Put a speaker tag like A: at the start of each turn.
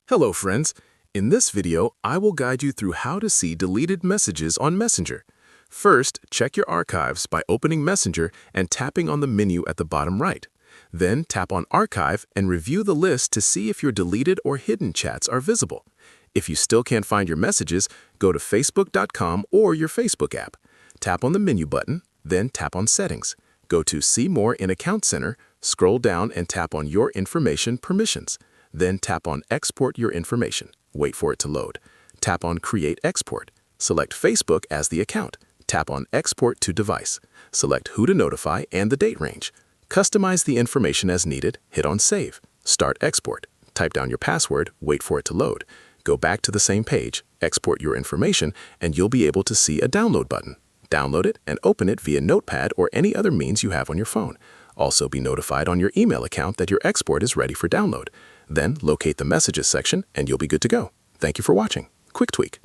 A: Hello friends! In this video, I will guide you through how to see deleted messages on Messenger. First, check your archives by opening Messenger and tapping on the menu at the bottom right. Then tap on Archive and review the list to see if your deleted or hidden chats are visible. If you still can't find your messages, go to facebook.com or your Facebook app. Tap on the menu button, then tap on Settings. Go to See More in Account Center, scroll down and tap on Your Information Permissions. Then tap on Export Your Information. Wait for it to load. Tap on Create Export. Select Facebook as the account. Tap on Export to Device. Select who to notify and the date range. Customize the information as needed, hit on Save. Start export. Type down your password, wait for it to load. Go back to the same page, export your information, and you'll be able to see a download button. Download it and open it via Notepad or any other means you have on your phone. Also be notified on your email account that your export is ready for download. Then locate the Messages section and you'll be good to go. Thank you for watching. Quick Tweak.